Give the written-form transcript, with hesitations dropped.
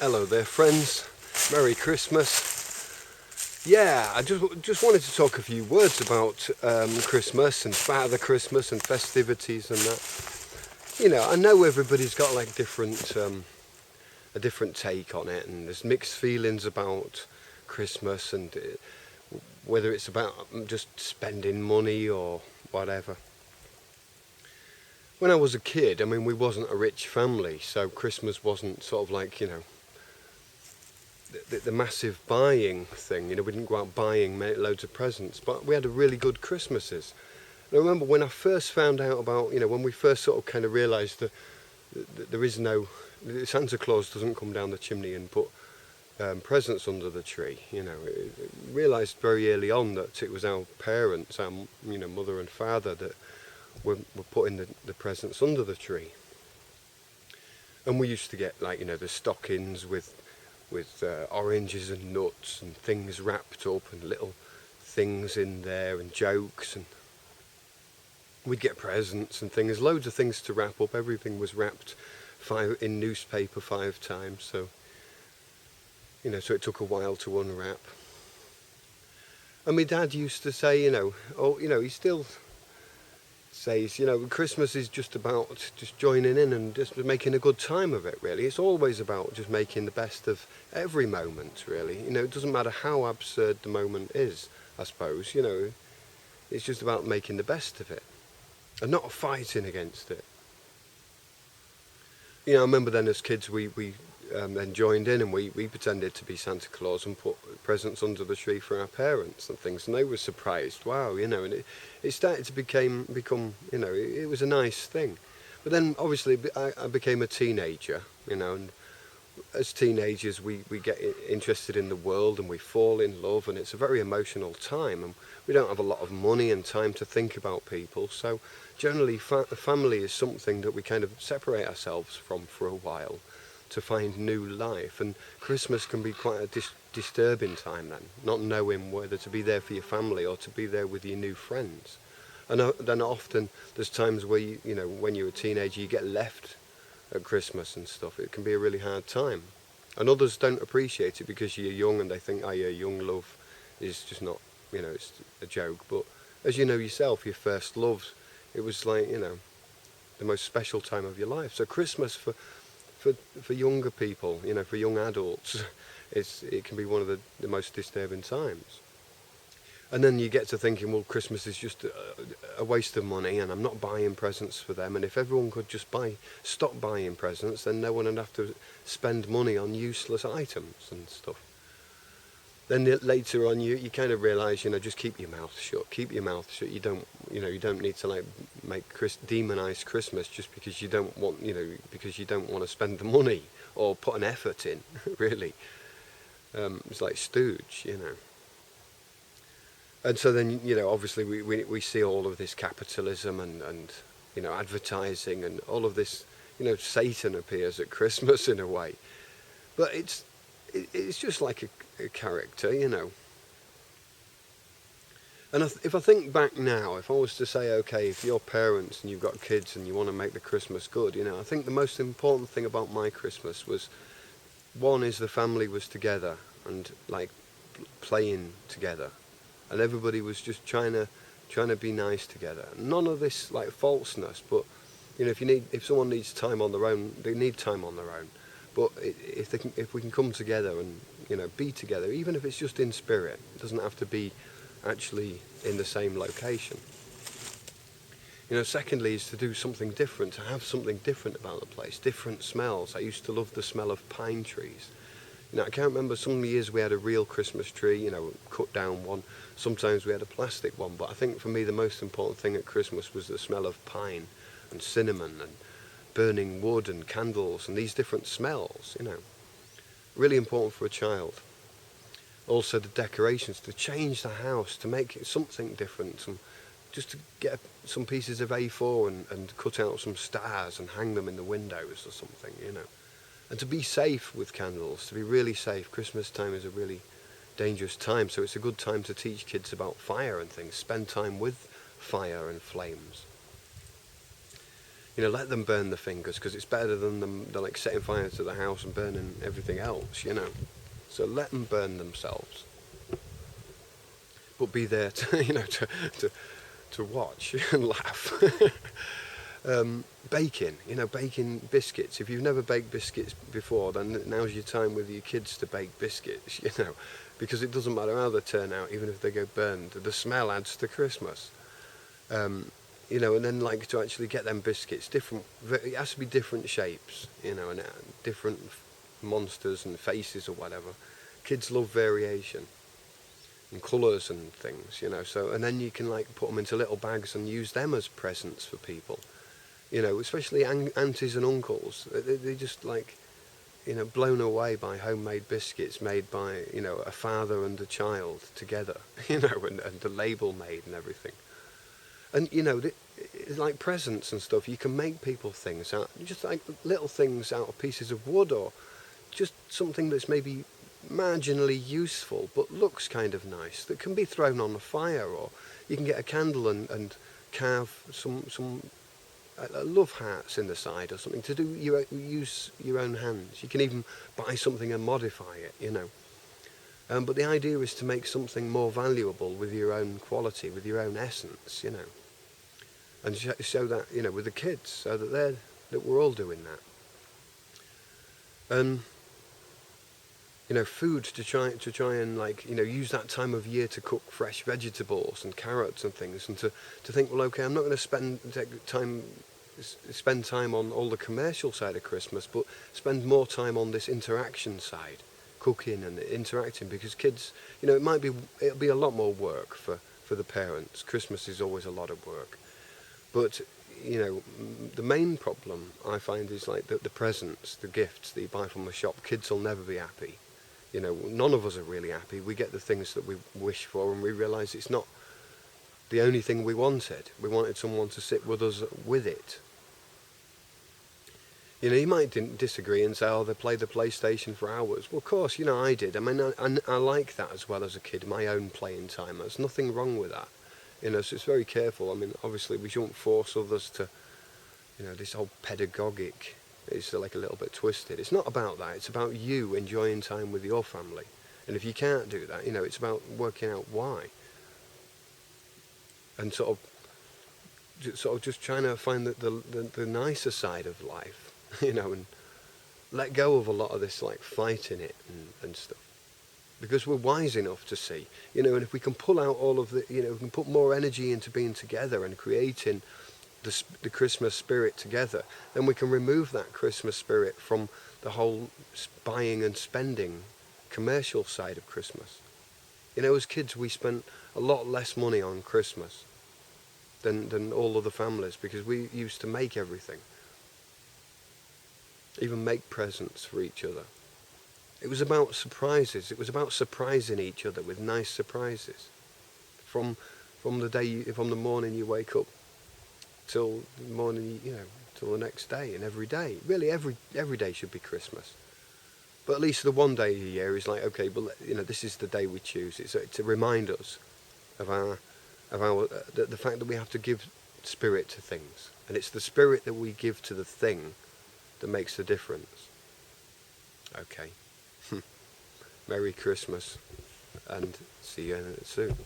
Hello there, friends. Merry Christmas. Yeah, I just wanted to talk a few words about Christmas and Father Christmas and festivities and that. I know everybody's got like a different take on it, and there's mixed feelings about Christmas and whether it's about just spending money or whatever. When I was a kid, we wasn't a rich family, so Christmas wasn't sort of like, the massive buying thing. We didn't go out buying loads of presents, but we had a really good Christmases. And I remember when I first found out about, when we first sort of kind of realised that there is no, Santa Claus doesn't come down the chimney and put presents under the tree. Realised very early on that it was our parents, our mother and father, that were putting the presents under the tree. And we used to get the stockings with oranges and nuts and things wrapped up and little things in there and jokes, and we'd get presents and things, loads of things to wrap up. Everything was wrapped in newspaper 5 times, so so it took a while to unwrap. And my dad used to say, he still says, Christmas is just about just joining in and just making a good time of it, really. It's always about just making the best of every moment, really. It doesn't matter how absurd the moment is, I suppose, it's just about making the best of it and not fighting against it. I remember then as kids we then joined in and we pretended to be Santa Claus and put presents under the tree for our parents and things, and they were surprised. Wow, and it started to become it was a nice thing. But then obviously I became a teenager, and as teenagers we get interested in the world and we fall in love, and it's a very emotional time, and we don't have a lot of money and time to think about people, so generally family is something that we kind of separate ourselves from for a while to find new life. And Christmas can be quite a disturbing time then, not knowing whether to be there for your family or to be there with your new friends. And then often there's times where when you're a teenager you get left at Christmas and stuff. It can be a really hard time, and others don't appreciate it because you're young and they think, oh yeah, young love is just not, it's a joke. But as you know yourself, your first love, it was like the most special time of your life. So Christmas for younger people, for young adults, it can be one of the most disturbing times. And then you get to thinking, well, Christmas is just a waste of money, and I'm not buying presents for them. And if everyone could just stop buying presents, then no one would have to spend money on useless items and stuff. Then later on, you kind of realise, just keep your mouth shut. Keep your mouth shut. You don't need to demonise Christmas just because you don't want, because you don't want to spend the money or put an effort in. Really, it's like stooge, And so then, obviously we see all of this capitalism and advertising and all of this, Satan appears at Christmas in a way, but it's just like a character, And if I think back now, if I was to say, okay, if you're parents and you've got kids and you want to make the Christmas good, I think the most important thing about my Christmas was, one is the family was together and like playing together, and everybody was just trying to be nice together. None of this like falseness, but if someone needs time on their own, they need time on their own. But if we can come together and be together, even if it's just in spirit, it doesn't have to be actually in the same location. Secondly is to do something different, to have something different about the place, different smells. I used to love the smell of pine trees. I can't remember, some years we had a real Christmas tree, cut down one. Sometimes we had a plastic one, but I think for me the most important thing at Christmas was the smell of pine and cinnamon and burning wood and candles and these different smells, really important for a child. Also the decorations, to change the house, to make it something different, and just to get some pieces of A4 and cut out some stars and hang them in the windows or something, And to be safe with candles, to be really safe. Christmas time is a really dangerous time, so it's a good time to teach kids about fire and things, spend time with fire and flames. Let them burn the fingers, because it's better than them they're like setting fire to the house and burning everything else. So let them burn themselves, but be there to to to watch and laugh. Baking biscuits. If you've never baked biscuits before, then now's your time with your kids to bake biscuits. Because it doesn't matter how they turn out, even if they go burned. The smell adds to Christmas. And then like to actually get them biscuits, it has to be different shapes, and different monsters and faces or whatever. Kids love variation and colours and things. So, and then you can like put them into little bags and use them as presents for people. Especially aunties and uncles. They just like, blown away by homemade biscuits made by, a father and a child together, and the label made and everything. And, it's like presents and stuff. You can make people things out, just like little things out of pieces of wood, or just something that's maybe marginally useful but looks kind of nice, that can be thrown on a fire, or you can get a candle and carve some love hearts in the side or something to use your own hands. You can even buy something and modify it. But the idea is to make something more valuable with your own quality, with your own essence, and show that, with the kids, so that we're all doing that. Food to try and like, use that time of year to cook fresh vegetables and carrots and things, and to think, well, okay, I'm not going to spend time on all the commercial side of Christmas, but spend more time on this interaction side, cooking and interacting, because kids, it'll be a lot more work for the parents. Christmas is always a lot of work. But, the main problem I find is like the presents, the gifts that you buy from the shop. Kids will never be happy. None of us are really happy. We get the things that we wish for, and we realise it's not the only thing we wanted. We wanted someone to sit with us with it. You might disagree and say, oh, they play the PlayStation for hours. Well, of course, I did. I mean, I like that as well as a kid, my own playing time. There's nothing wrong with that. So it's very careful. I mean, obviously we shouldn't force others to, this whole pedagogic is like a little bit twisted. It's not about that. It's about you enjoying time with your family. And if you can't do that, it's about working out why. And sort of just trying to find the nicer side of life, and let go of a lot of this like fighting it and stuff. Because we're wise enough to see, and if we can pull out all of we can put more energy into being together and creating the Christmas spirit together, then we can remove that Christmas spirit from the whole buying and spending commercial side of Christmas. As kids we spent a lot less money on Christmas than all other families, because we used to make everything, even make presents for each other. It was about surprises. It was about surprising each other with nice surprises. From the morning you wake up till the morning, till the next day, and every day. Really, every day should be Christmas. But at least the one day a year is like, okay, but this is the day we choose. It's to remind us of the fact that we have to give spirit to things, and it's the spirit that we give to the thing that makes the difference. Okay. Merry Christmas, and see you soon.